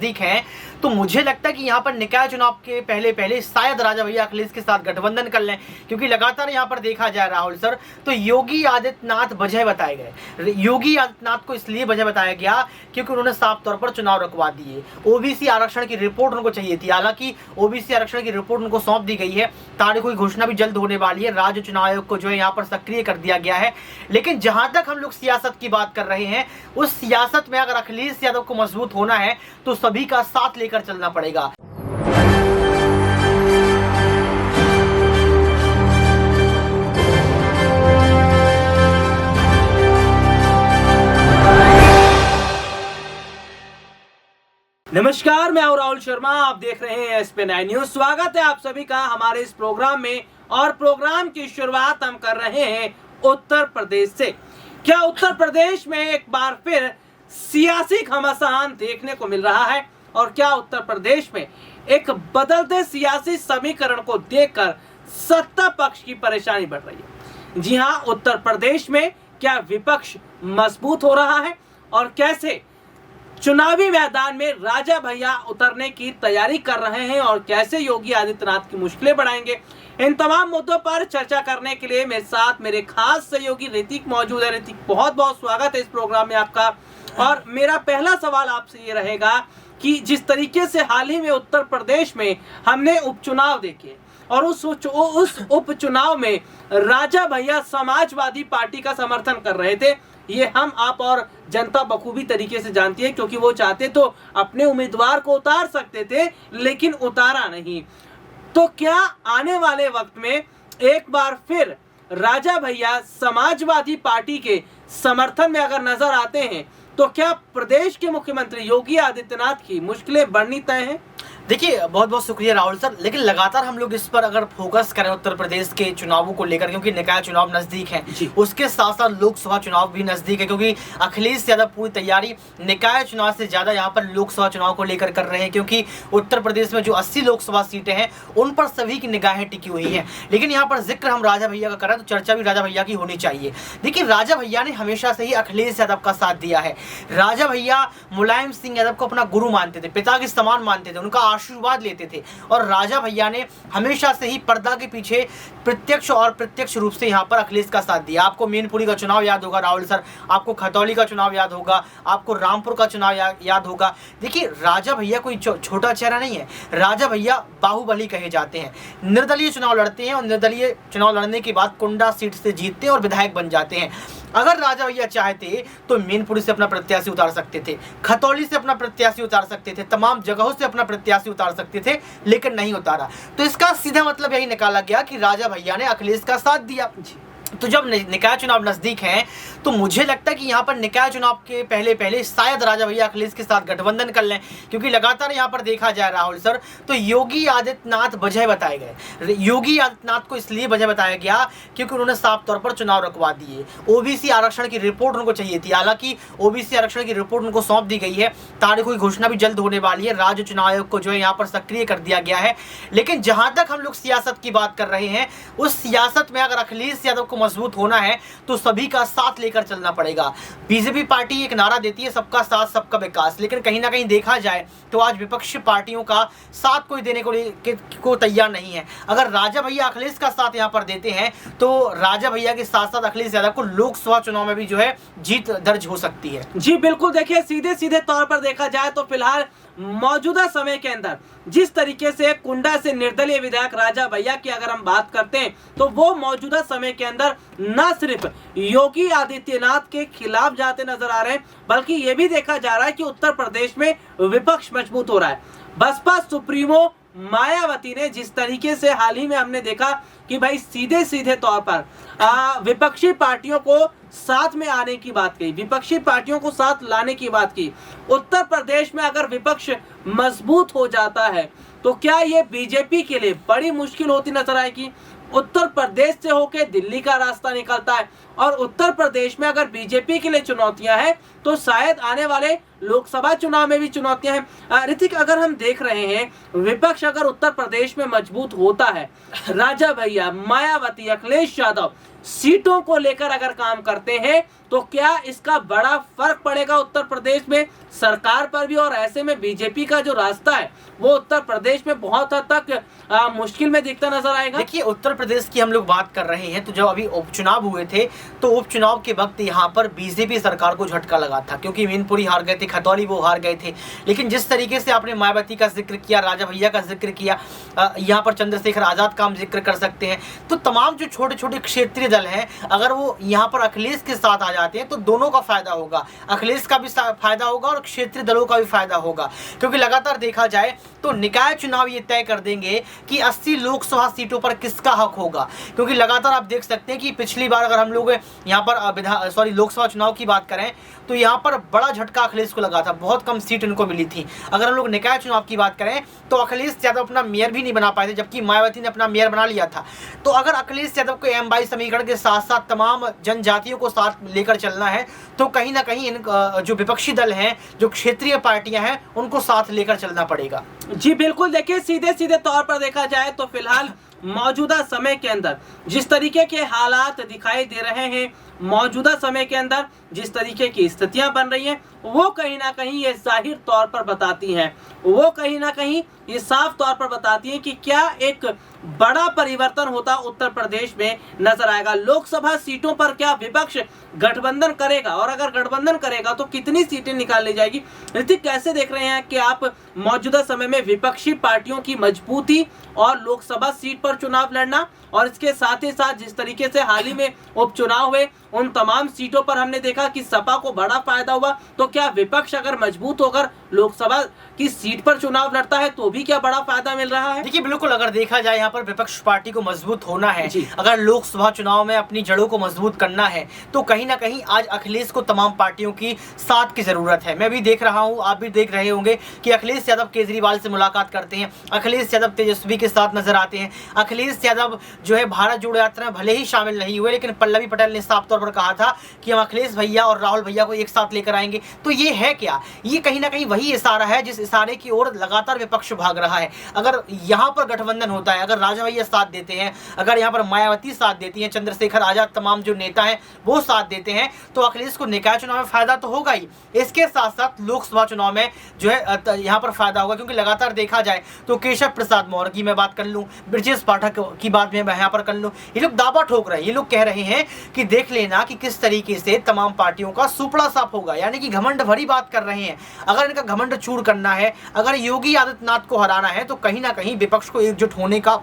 नजदीक हैं, तो मुझे लगता है कि यहाँ पर निकाय चुनाव के पहले शायद राजा भैया अखिलेश के साथ गठबंधन कर लें, क्योंकि लगातार यहाँ पर देखा जाए राहुल सर, तो योगी आदित्यनाथ वजह बताए गए। योगी आदित्यनाथ को इसलिए वजह बताया गया क्योंकि उन्होंने साफ तौर पर चुनाव रुकवा दिए। ओबीसी आरक्षण की रिपोर्ट उनको चाहिए थी, हालांकि ओबीसी आरक्षण की रिपोर्ट उनको सौंप दी गई है, तारीखों की घोषणा भी जल्द होने वाली है, राज्य चुनाव आयोग को जो है यहाँ पर सक्रिय कर दिया गया है। लेकिन जहां तक हम लोग सियासत की बात कर रहे हैं, उस सियासत में अगर अखिलेश यादव को मजबूत होना है तो सभी का साथ लेकर चलना पड़ेगा। नमस्कार, मैं हूं राहुल शर्मा, आप देख रहे हैं SP9 न्यूज। स्वागत है आप सभी का हमारे इस प्रोग्राम में, और प्रोग्राम की शुरुआत हम कर रहे हैं उत्तर प्रदेश से। क्या उत्तर प्रदेश में एक बार फिर सियासी घमासान देखने को मिल रहा है, और क्या उत्तर प्रदेश में एक बदलते सियासी समीकरण को देखकर सत्ता पक्ष की परेशानी बढ़ रही है? जी हां, उत्तर प्रदेश में क्या विपक्ष मजबूत हो रहा है, और कैसे चुनावी मैदान में राजा भैया उतरने की तैयारी कर रहे हैं, और कैसे योगी आदित्यनाथ की मुश्किलें बढ़ाएंगे? इन तमाम मुद्दों पर चर्चा करने के लिए मेरे साथ मेरे खास सहयोगी ऋतिक मौजूद है। ऋतिक, बहुत बहुत स्वागत है इस प्रोग्राम में आपका। और मेरा पहला सवाल आपसे ये रहेगा कि जिस तरीके से हाल ही में उत्तर प्रदेश में हमने उपचुनाव देखे, और उस उपचुनाव में राजा भैया समाजवादी पार्टी का समर्थन कर रहे थे, ये हम आप और जनता बखूबी तरीके से जानती है, क्योंकि वो चाहते तो अपने उम्मीदवार को उतार सकते थे, लेकिन उतारा नहीं। तो क्या आने वाले वक्त में एक बार फिर राजा भैया समाजवादी पार्टी के समर्थन में अगर नजर आते हैं, तो क्या प्रदेश के मुख्यमंत्री योगी आदित्यनाथ की मुश्किलें बढ़नी तय हैं? देखिए, बहुत बहुत शुक्रिया राहुल सर। लेकिन लगातार हम लोग इस पर अगर फोकस करें उत्तर प्रदेश के चुनावों को लेकर, क्योंकि निकाय चुनाव नजदीक है, उसके साथ साथ लोकसभा चुनाव भी नजदीक है, क्योंकि अखिलेश यादव पूरी तैयारी निकाय चुनाव से ज्यादा यहाँ पर लोकसभा चुनाव को लेकर कर रहे हैं, क्योंकि उत्तर प्रदेश में जो 80 लोकसभा सीटें हैं उन पर सभी की निगाहें टिकी हुई है। लेकिन यहाँ पर जिक्र हम राजा भैया का करें तो चर्चा भी राजा भैया की होनी चाहिए। देखिए, राजा भैया ने हमेशा से ही अखिलेश यादव का साथ दिया है। राजा भैया मुलायम सिंह यादव को अपना गुरु मानते थे, पिता के समान मानते थे, उनका आशीर्वाद लेते थे, और राजा भैया ने हमेशा से ही पर्दा के पीछे प्रत्यक्ष और प्रत्यक्ष रूप से यहाँ पर अखिलेश का साथ दिया। आपको मैनपुरी का चुनाव याद होगा राहुल सर, आपको खतौली का चुनाव याद होगा, आपको रामपुर का चुनाव याद होगा। देखिए, राजा भैया कोई छोटा चेहरा नहीं है, राजा भैया बाहुबली कहे जाते हैं। निर्दलीय चुनाव लड़ते हैं, और निर्दलीय चुनाव लड़ने के बाद कुंडा सीट से जीतते हैं और विधायक बन जाते हैं। अगर राजा भैया चाहते तो मैनपुरी से अपना प्रत्याशी उतार सकते थे, खतौली से अपना प्रत्याशी उतार सकते थे, तमाम जगहों से अपना प्रत्याशी उतार सकते थे, लेकिन नहीं उतारा। तो इसका सीधा मतलब यही निकाला गया कि राजा भैया ने अखिलेश का साथ दिया। तो जब निकाय चुनाव नजदीक हैं, तो मुझे लगता है कि यहाँ पर निकाय चुनाव के पहले शायद राजा भैया अखिलेश के साथ गठबंधन कर लें, क्योंकि लगातार यहाँ पर देखा जाए राहुल सर, तो योगी आदित्यनाथ वजह बताए गए। योगी आदित्यनाथ को इसलिए वजह बताया गया क्योंकि उन्होंने साफ तौर पर चुनाव रुकवा दिए। ओबीसी आरक्षण की रिपोर्ट उनको चाहिए थी, हालांकि ओबीसी आरक्षण की रिपोर्ट उनको सौंप दी गई है, तारीखों की घोषणा भी जल्द होने वाली है, राज्य चुनाव आयोग को जो है यहाँ पर सक्रिय कर दिया गया है। लेकिन जहां तक हम लोग सियासत की बात कर रहे हैं, उस सियासत में अगर अखिलेश यादव को मजबूत होना है तो सभी का साथ लेकर चलना पड़ेगा। बीजेपी पार्टी एक नारा देती है, सबका साथ सबका विकास, लेकिन कहीं ना कहीं देखा जाए तो आज विपक्षी पार्टियों का साथ कोई देने को तैयार नहीं है। अगर राजा भैया अखिलेश का साथ यहां पर देते हैं तो राजा भैया के साथ साथ अखिलेश यादव को लोकसभा चुनाव में भी जो है जीत दर्ज हो सकती है। जी बिल्कुल, देखिए सीधे तौर पर देखा जाए तो फिलहाल मौजूदा समय के अंदर जिस तरीके से कुंडा से निर्दलीय विधायक राजा भैया की अगर हम बात करते हैं, तो वो मौजूदा समय के अंदर न सिर्फ योगी आदित्यनाथ के खिलाफ जाते नजर आ रहे हैं, बल्कि ये भी देखा जा रहा है कि उत्तर प्रदेश में विपक्ष मजबूत हो रहा है। बसपा सुप्रीमो मायावती ने जिस तरीके से हाल ही में हमने देखा कि भाई सीधे तौर पर विपक्षी पार्टियों को साथ में आने की बात कही, विपक्षी पार्टियों को साथ लाने की बात की। उत्तर प्रदेश में अगर विपक्ष मजबूत हो जाता है तो क्या ये बीजेपी के लिए बड़ी मुश्किल होती नजर आएगी? उत्तर प्रदेश से होकर दिल्ली का रास्ता निकलता है, और उत्तर प्रदेश में अगर बीजेपी के लिए चुनौतियां हैं तो शायद आने वाले लोकसभा चुनाव में भी चुनौतियां हैं। ऋतिक, अगर हम देख रहे हैं विपक्ष अगर उत्तर प्रदेश में मजबूत होता है, राजा भैया, मायावती, अखिलेश यादव सीटों को लेकर अगर काम करते हैं तो क्या इसका बड़ा फर्क पड़ेगा उत्तर प्रदेश में सरकार पर भी, और ऐसे में बीजेपी का जो रास्ता है वो उत्तर प्रदेश में बहुत हद तक मुश्किल में दिखता नजर आएगा? देखिए, उत्तर प्रदेश की हम लोग बात कर रहे हैं तो जब अभी उपचुनाव हुए थे तो उपचुनाव के वक्त यहाँ पर बीजेपी सरकार को झटका लगा था, क्योंकि मैनपुरी हार गए थे, खतौली वो हार गए थे। लेकिन जिस तरीके से आपने मायावती का जिक्र किया, राजा भैया का जिक्र किया, यहाँ पर चंद्रशेखर आजाद का हम जिक्र कर सकते हैं, तो तमाम जो छोटे छोटे क्षेत्रीय दल हैं अगर वो यहाँ पर अखिलेश के साथ आ जाते हैं तो दोनों का फायदा होगा, अखिलेश का भी फायदा होगा और क्षेत्रीय दलों का भी फायदा होगा। क्योंकि लगातार देखा जाए तो निकाय चुनाव ये तय कर देंगे कि 80 लोकसभा सीटों पर किसका हक होगा। क्योंकि लगातार आप देख सकते हैं कि पिछली बार अगर हम लोग यहाँ पर लोकसभा चुनाव की बात करें तो यहाँ पर बड़ा झटका अखिलेश को लगा था, बहुत कम सीट इनको मिली थी। अगर हम लोग निकाय चुनाव की बात करें तो अखिलेश यादव अपना मेयर भी नहीं बना पाए थे, जबकि मायावती ने अपना मेयर बना लिया था। तो अगर अखिलेश यादव को M22 समीकरण के साथ साथ तमाम जनजातियों को साथ लेकर चलना है तो कहीं ना कहीं इन जो विपक्षी दल हैं, जो क्षेत्रीय पार्टियां हैं, उनको साथ लेकर चलना पड़ेगा। जी बिल्कुल, देखिए सीधे सीधे तौर पर देखा जाए तो फिलहाल मौजूदा समय के अंदर जिस तरीके के हालात दिखाई दे रहे हैं, मौजूदा समय के अंदर जिस तरीके की स्थितियां बन रही हैं, वो कहीं ना कहीं ये जाहिर तौर पर बताती हैं, वो कहीं ना कहीं ये साफ तौर पर बताती हैं कि क्या एक बड़ा परिवर्तन होता उत्तर प्रदेश में नजर आएगा। लोकसभा सीटों पर क्या विपक्ष गठबंधन करेगा, और अगर गठबंधन करेगा तो कितनी सीटें निकाल ली जाएगी? ऋतिक, कैसे देख रहे हैं कि आप मौजूदा समय में विपक्षी पार्टियों की मजबूती और लोकसभा सीट पर चुनाव लड़ना, और इसके साथ ही साथ जिस तरीके से हाल ही में उपचुनाव हुए उन तमाम सीटों पर हमने देखा कि सपा को बड़ा फायदा हुआ, तो क्या विपक्ष अगर मजबूत होकर लोकसभा की सीट पर चुनाव लड़ता है तो भी क्या बड़ा फायदा मिल रहा है? देखिए, बिल्कुल, अगर देखा जाए यहाँ पर विपक्ष पार्टी को मजबूत होना है, अगर लोकसभा चुनाव में अपनी जड़ों को मजबूत करना है तो कहीं ना कहीं आज अखिलेश को तमाम पार्टियों की साथ की जरूरत है। मैं भी देख रहा हूँ, आप भी देख रहे होंगे कि अखिलेश यादव केजरीवाल से मुलाकात करते हैं, अखिलेश यादव तेजस्वी के साथ नजर आते हैं, अखिलेश यादव जो है भारत जोड़ो यात्रा में भले ही शामिल नहीं हुए लेकिन पल्लवी पटेल ने साफ तौर पर कहा था कि हम अखिलेश भैया और राहुल भैया को एक साथ लेकर आएंगे। तो ये है क्या? ये कहीं ना कहीं वही इशारा है जिस इशारे की ओर लगातार विपक्ष भाग रहा है। अगर यहाँ पर गठबंधन होता है, अगर राजा भैया साथ देते हैं, अगर यहाँ पर मायावती साथ देती हैं, चंद्रशेखर आजाद, तमाम जो नेता हैं वो साथ देते हैं, तो अखिलेश को निकाय चुनाव में फायदा तो होगा ही, इसके साथ साथ लोकसभा चुनाव में जो है यहाँ पर फायदा होगा। क्योंकि लगातार देखा जाए तो केशव प्रसाद मौर्य की मैं बात कर लूँ, ब्रजेश पाठक की बात मैं यहाँ पर कर लूँ, ये लोग दावा ठोक रहे हैं, ये लोग कह रहे हैं कि देख लेना कि किस तरीके से तमाम पार्टियों का सुपड़ा साफ होगा, यानी कि घमंड भरी बात कर रहे हैं। अगर इनका घमंड चूर करना है, अगर योगी आदित्यनाथ को हराना है तो कहीं ना कहीं विपक्ष को एकजुट होने का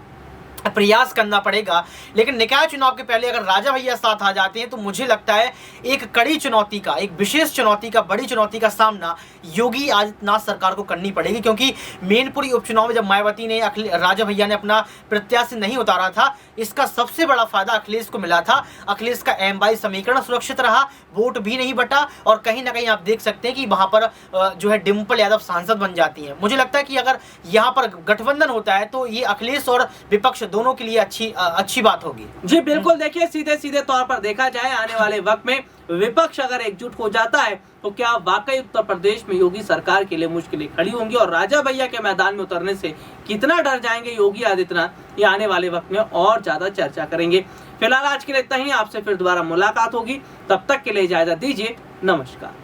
प्रयास करना पड़ेगा। लेकिन निकाय चुनाव के पहले अगर राजा भैया साथ आ जाते हैं तो मुझे लगता है एक कड़ी चुनौती का, एक विशेष चुनौती का, बड़ी चुनौती का सामना योगी आदित्यनाथ सरकार को करनी पड़ेगी। क्योंकि मैनपुरी उपचुनाव में जब मायावती ने राजा भैया ने अपना प्रत्याशी नहीं उतारा था, इसका सबसे बड़ा फायदा अखिलेश को मिला था। अखिलेश का M22 समीकरण सुरक्षित रहा, वोट भी नहीं बटा, और कहीं ना कहीं आप देख सकते हैं कि वहां पर जो है डिम्पल यादव सांसद बन जाती हैं। मुझे लगता है कि अगर यहाँ पर गठबंधन होता है तो ये अखिलेश और विपक्ष दोनों के लिए अच्छी बात होगी। जी बिल्कुल, देखिए सीधे सीधे तौर पर देखा जाए आने वाले वक्त में विपक्ष अगर एकजुट हो जाता है तो क्या वाकई उत्तर प्रदेश में योगी सरकार के लिए मुश्किलें खड़ी होंगी, और राजा भैया के मैदान में उतरने से कितना डर जाएंगे योगी आदित्यनाथ, ये आने वाले वक्त में और ज्यादा चर्चा करेंगे। फिलहाल आज के लिए इतना ही, आपसे फिर दोबारा मुलाकात होगी, तब तक के लिए इजाजत दीजिए, नमस्कार।